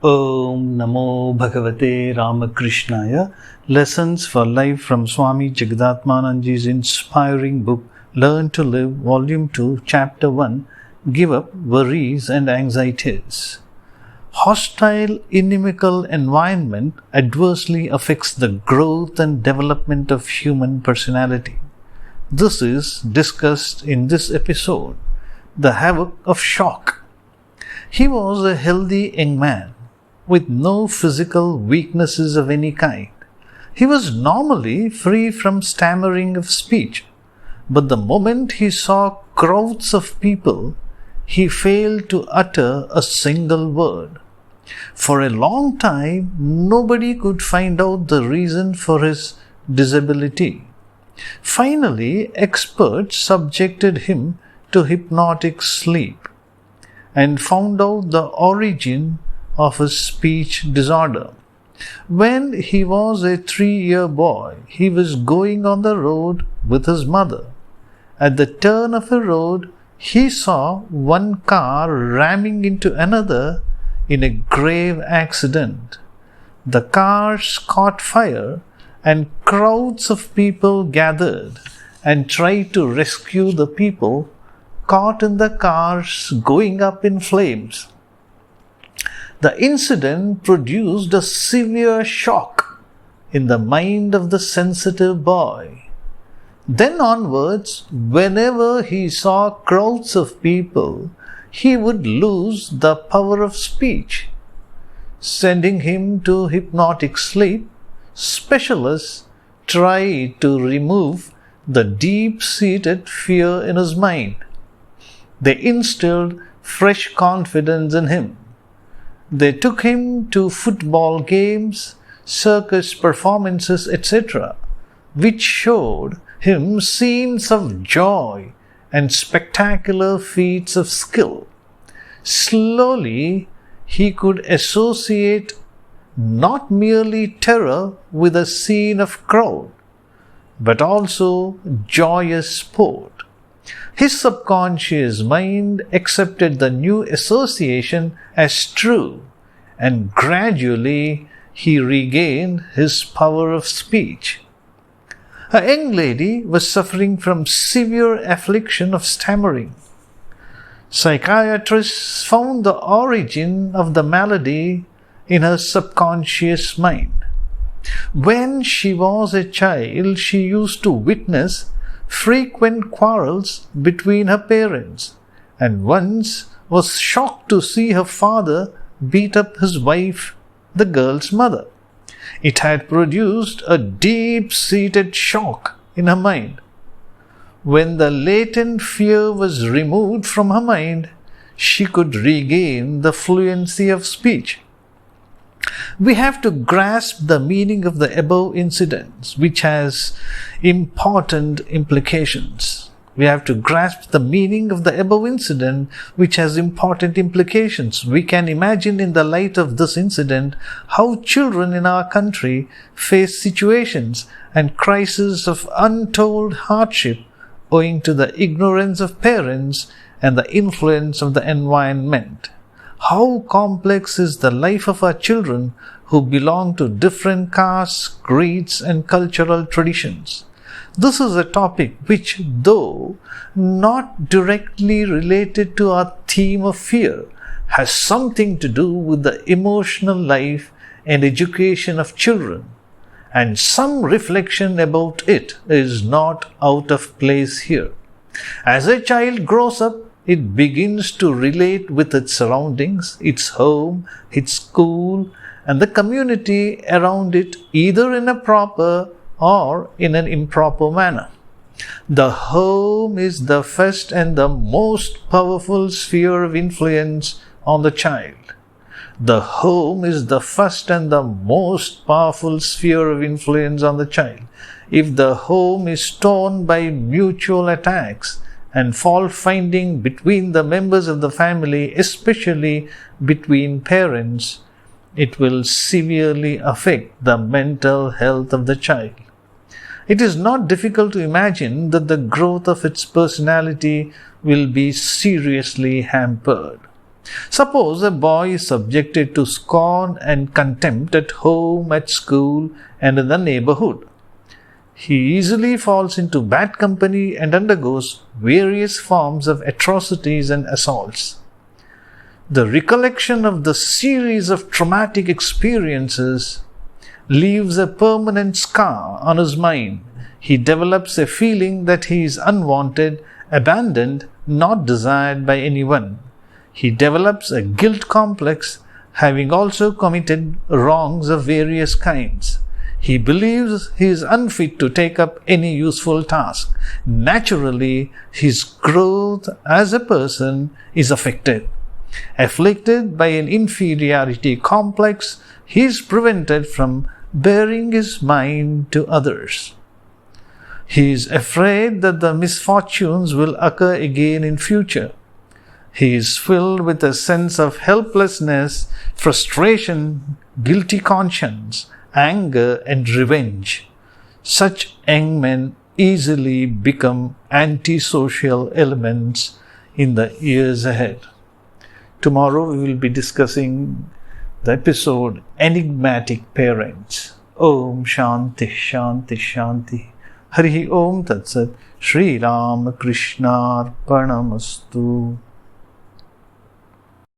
Om Namo Bhagavate Ramakrishnaya. Lessons for Life from Swami Jagadatmananji's inspiring book Learn to Live, Volume 2, Chapter 1, Give Up Worries and Anxieties. Hostile, inimical environment adversely affects the growth and development of human personality. This is discussed in this episode. The havoc of shock. He was a healthy young man with no physical weaknesses of any kind. He was normally free from stammering of speech, but the moment he saw crowds of people, he failed to utter a single word. For a long time, nobody could find out the reason for his disability. Finally, experts subjected him to hypnotic sleep and found out the origin of his speech disorder. When he was a 3-year boy, he was going on the road with his mother. At the turn of a road, he saw one car ramming into another in a grave accident. The cars caught fire and crowds of people gathered and tried to rescue the people caught in the cars going up in flames. The incident produced a severe shock in the mind of the sensitive boy. Then onwards, whenever he saw crowds of people, he would lose the power of speech. Sending him to hypnotic sleep, specialists tried to remove the deep-seated fear in his mind. They instilled fresh confidence in him. They took him to football games, circus performances, etc., which showed him scenes of joy and spectacular feats of skill. Slowly, he could associate not merely terror with a scene of crowd, but also joyous sport. His subconscious mind accepted the new association as true, and gradually he regained his power of speech. A young lady was suffering from severe affliction of stammering. Psychiatrists found the origin of the malady in her subconscious mind. When she was a child, she used to witness frequent quarrels between her parents, and once was shocked to see her father beat up his wife, the girl's mother. It had produced a deep-seated shock in her mind. When the latent fear was removed from her mind, she could regain the fluency of speech. We have to grasp the meaning of the above incidents, which has important implications. We have to grasp the meaning of the above incident, which has important implications. We can imagine in the light of this incident how children in our country face situations and crises of untold hardship owing to the ignorance of parents and the influence of the environment. How complex is the life of our children who belong to different castes, creeds, and cultural traditions. This is a topic which, though not directly related to our theme of fear, has something to do with the emotional life and education of children, and some reflection about it is not out of place here. As a child grows up, it begins to relate with its surroundings, its home, its school, and the community around it, either in a proper or in an improper manner. The home is the first and the most powerful sphere of influence on the child. The home is the first and the most powerful sphere of influence on the child. If the home is torn by mutual attacks and fault-finding between the members of the family, especially between parents, it will severely affect the mental health of the child. It is not difficult to imagine that the growth of its personality will be seriously hampered. Suppose a boy is subjected to scorn and contempt at home, at school, and in the neighborhood. He easily falls into bad company and undergoes various forms of atrocities and assaults. The recollection of the series of traumatic experiences leaves a permanent scar on his mind. He develops a feeling that he is unwanted, abandoned, not desired by anyone. He develops a guilt complex, having also committed wrongs of various kinds. He believes he is unfit to take up any useful task. Naturally, his growth as a person is affected. Afflicted by an inferiority complex, he is prevented from bearing his mind to others. He is afraid that the misfortunes will occur again in future. He is filled with a sense of helplessness, frustration, guilty conscience, anger, and revenge. Such young men easily become antisocial elements in the years ahead. Tomorrow we will be discussing the episode Enigmatic Parents. Om Shanti Shanti Shanti. Hari Om Tat Sat. Shri Ramakrishna Arpanamastu.